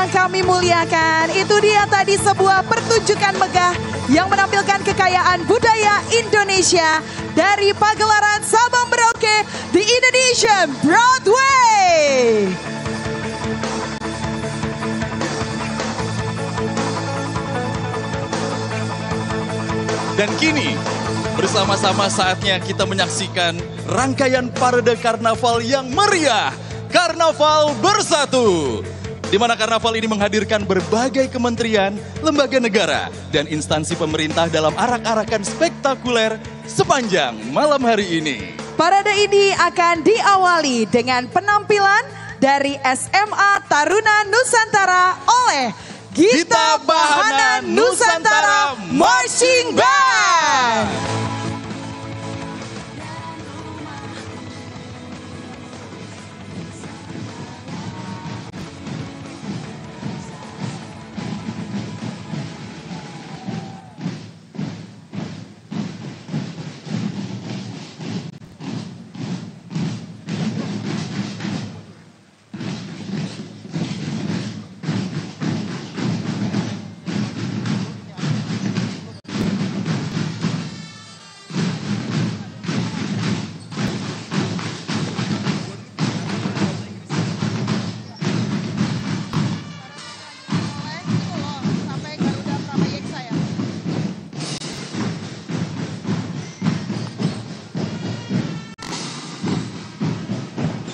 yang kami muliakan, itu dia tadi sebuah pertunjukan megah yang menampilkan kekayaan budaya Indonesia dari pagelaran Sabang Merauke di Indonesian Broadway. Dan kini bersama-sama saatnya kita menyaksikan rangkaian parade karnaval yang meriah, Karnaval Bersatu. Di mana karnaval ini menghadirkan berbagai kementerian, lembaga negara, dan instansi pemerintah dalam arak-arakan spektakuler sepanjang malam hari ini. Parade ini akan diawali dengan penampilan dari SMA Taruna Nusantara oleh Gita Bahana Nusantara Marching Band.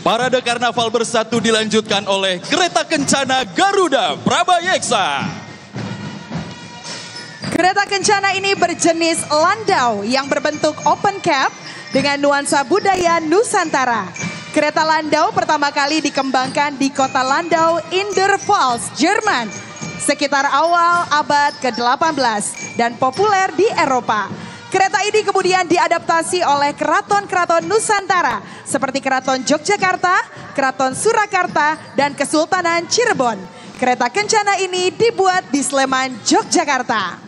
Parade Karnaval Bersatu dilanjutkan oleh Kereta Kencana Garuda Prabayeksa. Kereta kencana ini berjenis landau yang berbentuk open cab dengan nuansa budaya Nusantara. Kereta landau pertama kali dikembangkan di kota Landau in der Pfalz, Jerman, sekitar awal abad ke-18 dan populer di Eropa. Kereta ini kemudian diadaptasi oleh keraton-keraton Nusantara seperti Keraton Yogyakarta, Keraton Surakarta, dan Kesultanan Cirebon. Kereta kencana ini dibuat di Sleman, Yogyakarta.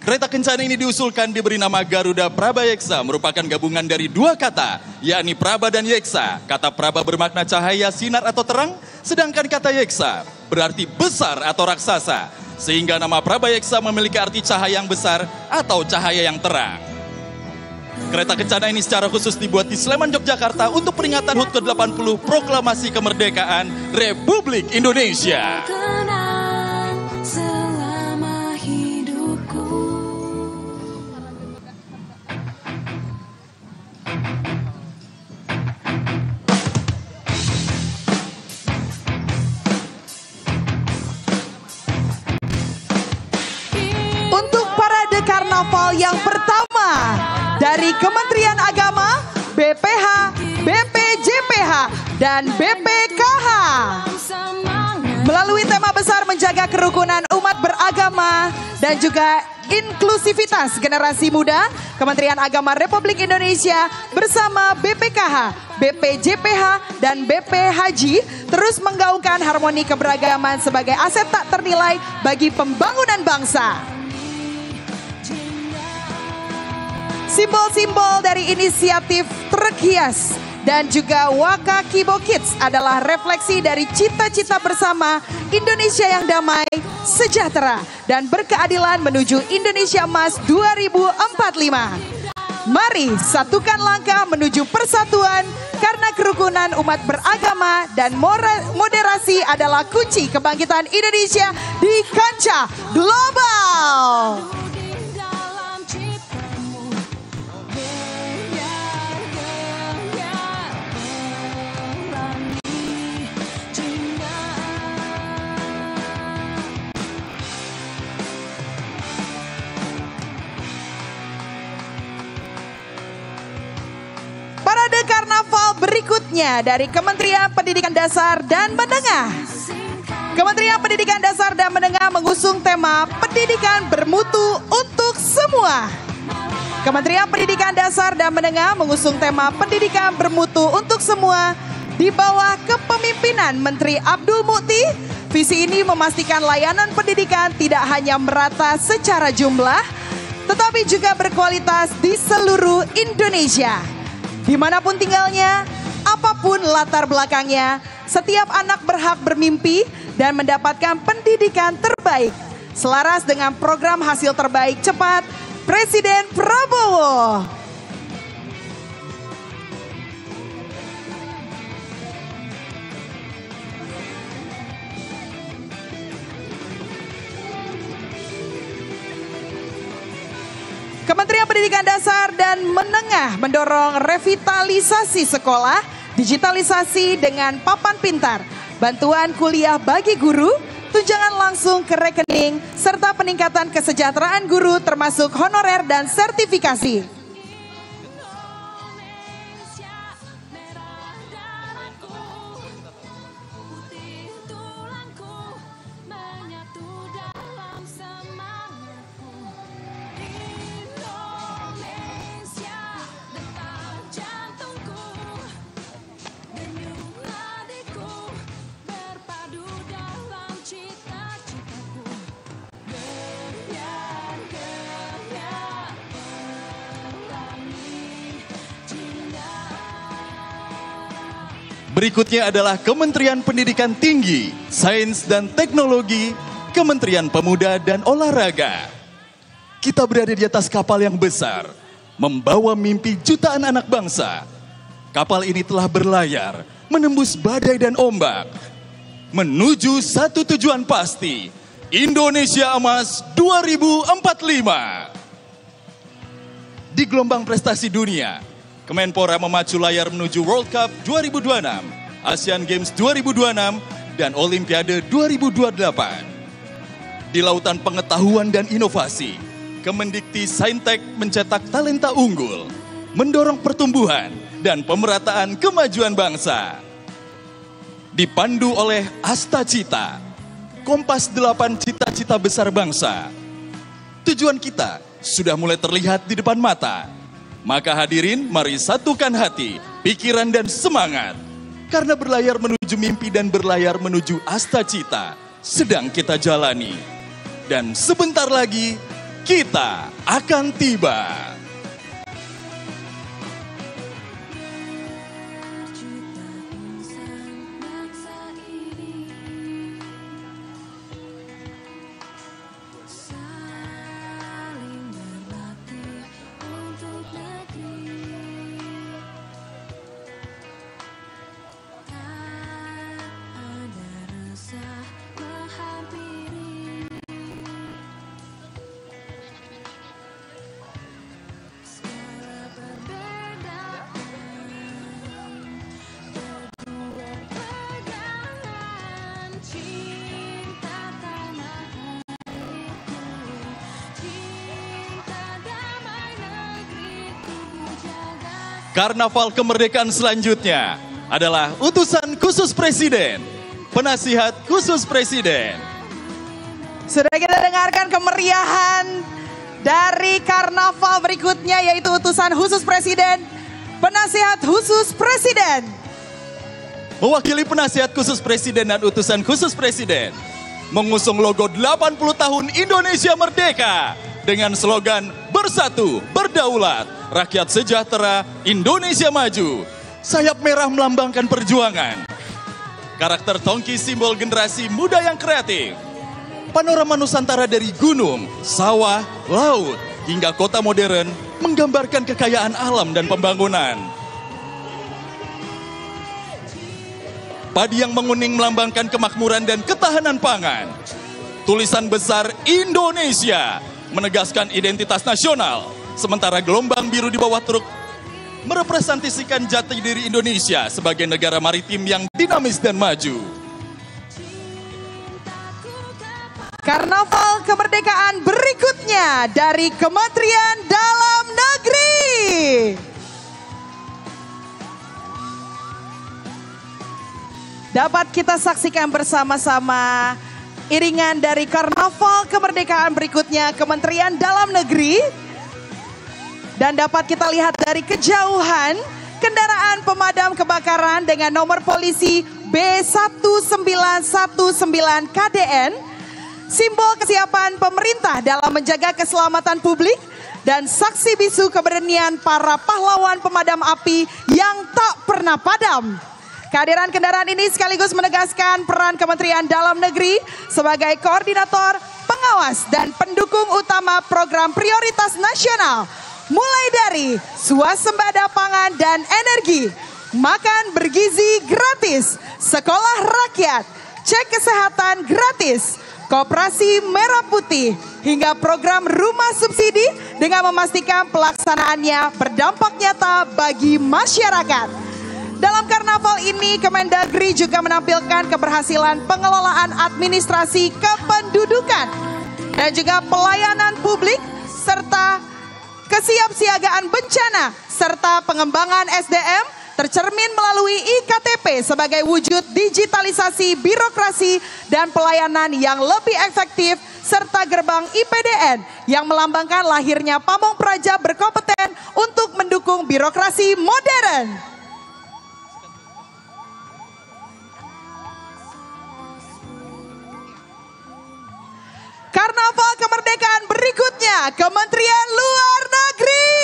Kereta kencana ini diusulkan diberi nama Garuda Prabayeksa, merupakan gabungan dari dua kata, yakni Praba dan Yeksa. Kata Praba bermakna cahaya, sinar atau terang, sedangkan kata Yeksa berarti besar atau raksasa. Sehingga nama Prabayeksa memiliki arti cahaya yang besar atau cahaya yang terang. Kereta kencana ini secara khusus dibuat di Sleman, Yogyakarta untuk peringatan HUT ke-80 Proklamasi Kemerdekaan Republik Indonesia. Karnaval yang pertama dari Kementerian Agama, BPH, BPJPH, dan BPKH. Melalui tema besar menjaga kerukunan umat beragama dan juga inklusivitas generasi muda, Kementerian Agama Republik Indonesia bersama BPKH, BPJPH, dan BPHJ terus menggaungkan harmoni keberagaman sebagai aset tak ternilai bagi pembangunan bangsa. Simbol-simbol dari inisiatif Truk Hias dan juga Waka Kibo Kids adalah refleksi dari cita-cita bersama Indonesia yang damai, sejahtera, dan berkeadilan menuju Indonesia Emas 2045. Mari satukan langkah menuju persatuan karena kerukunan umat beragama dan moderasi adalah kunci kebangkitan Indonesia di kancah global. Parade karnaval berikutnya dari Kementerian Pendidikan Dasar dan Menengah. Kementerian Pendidikan Dasar dan Menengah mengusung tema Pendidikan Bermutu untuk Semua. Kementerian Pendidikan Dasar dan Menengah mengusung tema Pendidikan Bermutu untuk Semua di bawah kepemimpinan Menteri Abdul Mukti. Visi ini memastikan layanan pendidikan tidak hanya merata secara jumlah, tetapi juga berkualitas di seluruh Indonesia. Dimanapun tinggalnya, apapun latar belakangnya, setiap anak berhak bermimpi dan mendapatkan pendidikan terbaik. Selaras dengan program hasil terbaik cepat Presiden Prabowo. Kementerian Pendidikan Dasar dan Menengah mendorong revitalisasi sekolah, digitalisasi dengan papan pintar, bantuan kuliah bagi guru, tunjangan langsung ke rekening, serta peningkatan kesejahteraan guru termasuk honorer dan sertifikasi. Berikutnya adalah Kementerian Pendidikan Tinggi, Sains dan Teknologi, Kementerian Pemuda dan Olahraga. Kita berada di atas kapal yang besar, membawa mimpi jutaan anak bangsa. Kapal ini telah berlayar, menembus badai dan ombak, menuju satu tujuan pasti, Indonesia Emas 2045. Di gelombang prestasi dunia, Kemenpora memacu layar menuju World Cup 2026, Asian Games 2026, dan Olimpiade 2028. Di lautan pengetahuan dan inovasi, Kemendikti Saintek mencetak talenta unggul, mendorong pertumbuhan dan pemerataan kemajuan bangsa. Dipandu oleh Asta Cita, Kompas 8 cita-cita besar bangsa. Tujuan kita sudah mulai terlihat di depan mata. Maka hadirin, mari satukan hati, pikiran dan semangat. Karena berlayar menuju mimpi dan berlayar menuju Asta Cita sedang kita jalani. Dan sebentar lagi kita akan tiba. Karnaval kemerdekaan selanjutnya adalah utusan khusus Presiden, penasihat khusus Presiden. Sudah kita dengarkan kemeriahan dari karnaval berikutnya, yaitu utusan khusus Presiden, penasihat khusus Presiden. Mewakili penasihat khusus Presiden dan utusan khusus Presiden, mengusung logo 80 tahun Indonesia Merdeka dengan slogan Bersatu, Berdaulat, Rakyat Sejahtera, Indonesia Maju. Sayap merah melambangkan perjuangan. Karakter tongki simbol generasi muda yang kreatif. Panorama Nusantara dari gunung, sawah, laut, hingga kota modern menggambarkan kekayaan alam dan pembangunan. Padi yang menguning melambangkan kemakmuran dan ketahanan pangan. Tulisan besar Indonesia menegaskan identitas nasional, sementara gelombang biru di bawah truk merepresentasikan jati diri Indonesia sebagai negara maritim yang dinamis dan maju. Karnaval kemerdekaan berikutnya dari Kementerian Dalam Negeri. Dapat kita saksikan bersama-sama iringan dari karnaval kemerdekaan berikutnya Kementerian Dalam Negeri. Dan dapat kita lihat dari kejauhan kendaraan pemadam kebakaran dengan nomor polisi B1919 KDN simbol kesiapan pemerintah dalam menjaga keselamatan publik dan saksi bisu keberanian para pahlawan pemadam api yang tak pernah padam. Kehadiran kendaraan ini sekaligus menegaskan peran Kementerian Dalam Negeri sebagai koordinator, pengawas, dan pendukung utama program prioritas nasional. Mulai dari swasembada pangan dan energi, makan bergizi gratis, sekolah rakyat, cek kesehatan gratis, Koperasi Merah Putih, hingga program rumah subsidi dengan memastikan pelaksanaannya berdampak nyata bagi masyarakat. Dalam karnaval ini, Kemendagri juga menampilkan keberhasilan pengelolaan administrasi kependudukan dan juga pelayanan publik serta kesiapsiagaan bencana serta pengembangan SDM tercermin melalui IKTP sebagai wujud digitalisasi birokrasi dan pelayanan yang lebih efektif serta gerbang IPDN yang melambangkan lahirnya pamong praja berkompeten untuk mendukung birokrasi modern. Karnaval kemerdekaan berikutnya, Kementerian Luar Negeri.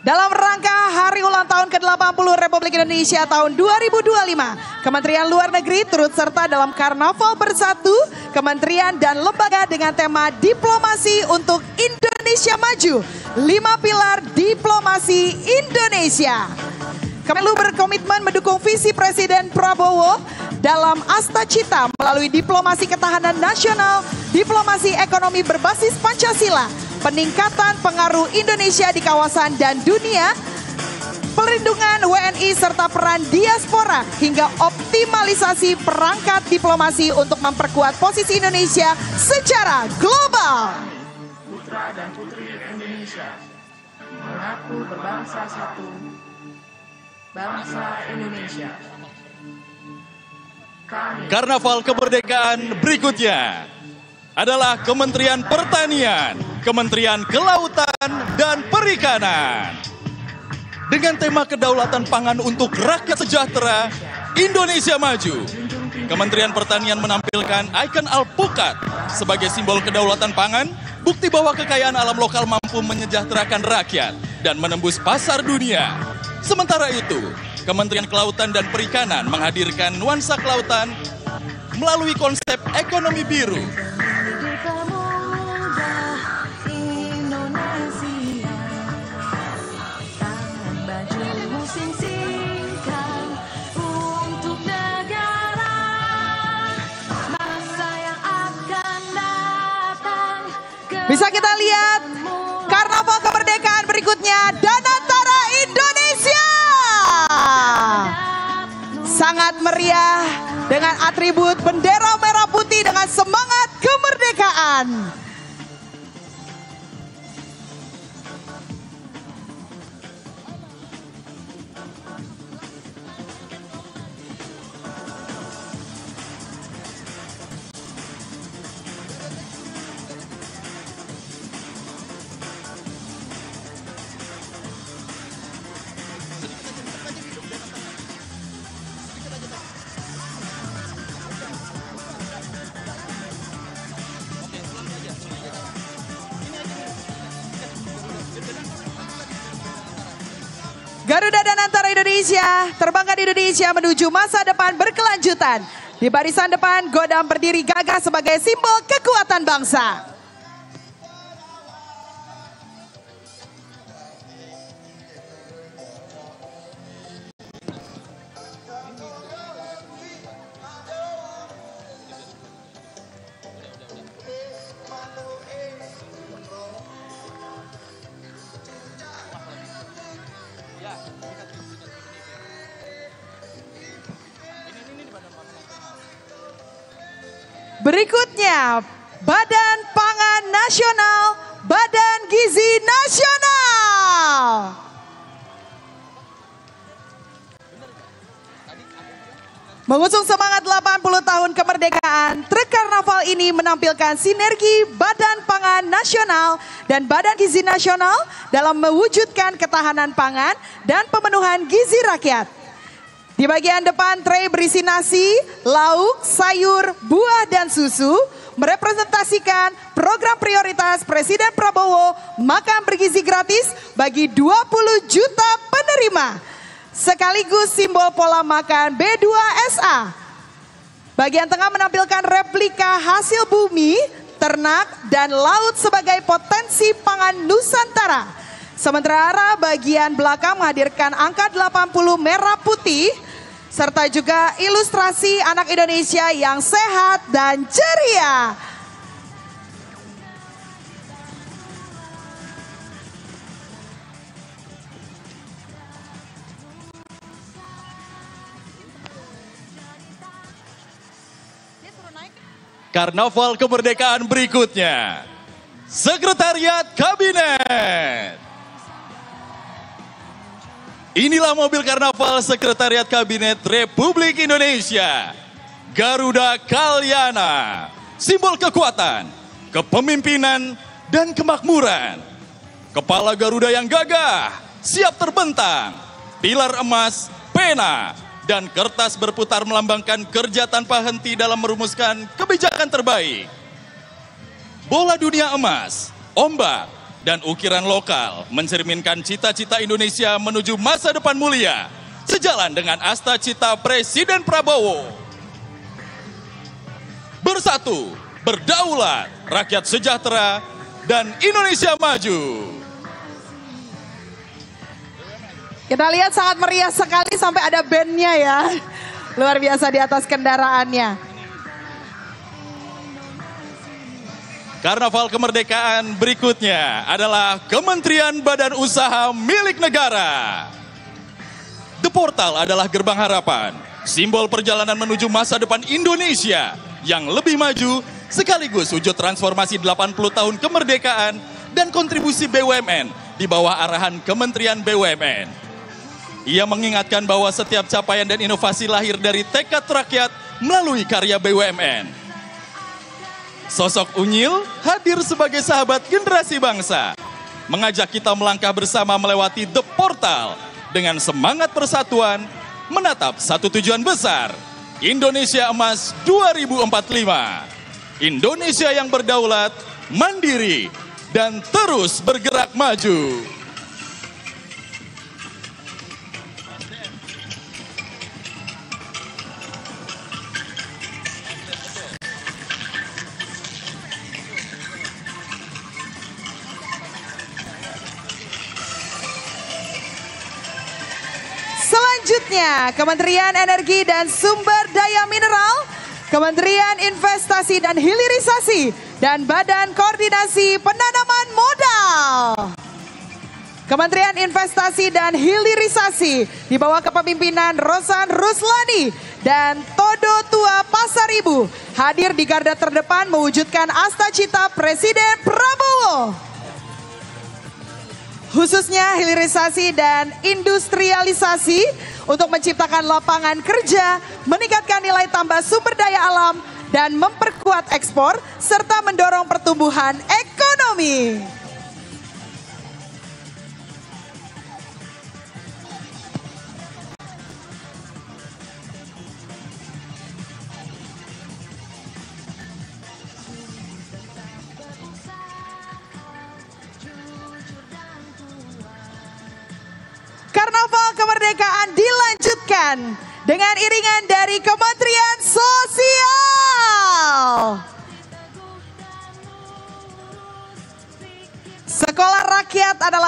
Dalam rangka hari ulang tahun ke-80 Republik Indonesia tahun 2025, Kementerian Luar Negeri turut serta dalam Karnaval Bersatu Kementerian dan Lembaga dengan tema Diplomasi untuk Indonesia Maju, 5 pilar diplomasi Indonesia. Kemenlu berkomitmen mendukung visi Presiden Prabowo dalam Asta Cita melalui diplomasi ketahanan nasional, diplomasi ekonomi berbasis Pancasila, peningkatan pengaruh Indonesia di kawasan dan dunia, perlindungan WNI serta peran diaspora, hingga optimalisasi perangkat diplomasi untuk memperkuat posisi Indonesia secara global. Putra dan putri Indonesia mengaku berbangsa satu, bangsa Indonesia. Karnaval kemerdekaan berikutnya adalah Kementerian Pertanian, Kementerian Kelautan dan Perikanan. Dengan tema kedaulatan pangan untuk rakyat sejahtera, Indonesia Maju. Kementerian Pertanian menampilkan ikon alpukat sebagai simbol kedaulatan pangan, bukti bahwa kekayaan alam lokal mampu menyejahterakan rakyat dan menembus pasar dunia. Sementara itu, Kementerian Kelautan dan Perikanan menghadirkan nuansa kelautan melalui konsep ekonomi biru. Bisa kita lihat karnaval kemerdekaan berikutnya, Danantara Indonesia. Sangat meriah dengan atribut bendera merah putih dengan semangat kemerdekaan. Garuda Danantara Indonesia terbangkan Indonesia menuju masa depan berkelanjutan. Di barisan depan, Godam berdiri gagah sebagai simbol kekuatan bangsa. Berikutnya, Badan Pangan Nasional, Badan Gizi Nasional. Mengusung semangat 80 tahun kemerdekaan, truk karnaval ini menampilkan sinergi Badan Pangan Nasional dan Badan Gizi Nasional dalam mewujudkan ketahanan pangan dan pemenuhan gizi rakyat. Di bagian depan tray berisi nasi, lauk, sayur, buah, dan susu merepresentasikan program prioritas Presiden Prabowo makan bergizi gratis bagi 20 juta penerima. Sekaligus simbol pola makan B2SA. Bagian tengah menampilkan replika hasil bumi, ternak, dan laut sebagai potensi pangan Nusantara. Sementara bagian belakang menghadirkan angka 80 merah putih, serta juga ilustrasi anak Indonesia yang sehat dan ceria. Karnaval kemerdekaan berikutnya, Sekretariat Kabinet. Inilah mobil karnaval Sekretariat Kabinet Republik Indonesia, Garuda Kalyana, simbol kekuatan, kepemimpinan, dan kemakmuran. Kepala Garuda yang gagah, siap terbentang, pilar emas, pena, dan kertas berputar melambangkan kerja tanpa henti dalam merumuskan kebijakan terbaik. Bola dunia emas, ombak, dan ukiran lokal mencerminkan cita-cita Indonesia menuju masa depan mulia, sejalan dengan asta cita Presiden Prabowo. Bersatu, berdaulat, rakyat sejahtera, dan Indonesia maju. Kita lihat sangat meriah sekali sampai ada bandnya ya. Luar biasa di atas kendaraannya. Karnaval kemerdekaan berikutnya adalah Kementerian Badan Usaha milik negara. The Portal adalah gerbang harapan, simbol perjalanan menuju masa depan Indonesia yang lebih maju sekaligus wujud transformasi 80 tahun kemerdekaan dan kontribusi BUMN di bawah arahan Kementerian BUMN. Ia mengingatkan bahwa setiap capaian dan inovasi lahir dari tekad rakyat melalui karya BUMN. Sosok Unyil hadir sebagai sahabat generasi bangsa, mengajak kita melangkah bersama melewati The Portal dengan semangat persatuan, menatap satu tujuan besar, Indonesia Emas 2045. Indonesia yang berdaulat, mandiri, dan terus bergerak maju. Selanjutnya, Kementerian Energi dan Sumber Daya Mineral, Kementerian Investasi dan Hilirisasi, dan Badan Koordinasi Penanaman Modal. Kementerian Investasi dan Hilirisasi di bawah kepemimpinan Rosan Ruslani dan Todo Tua Pasaribu hadir di garda terdepan mewujudkan asta cita Presiden Prabowo. Khususnya hilirisasi dan industrialisasi untuk menciptakan lapangan kerja, meningkatkan nilai tambah sumber daya alam, dan memperkuat ekspor, serta mendorong pertumbuhan ekonomi. Karnaval kemerdekaan dilanjutkan dengan iringan dari Kementerian Sosial. Sekolah rakyat adalah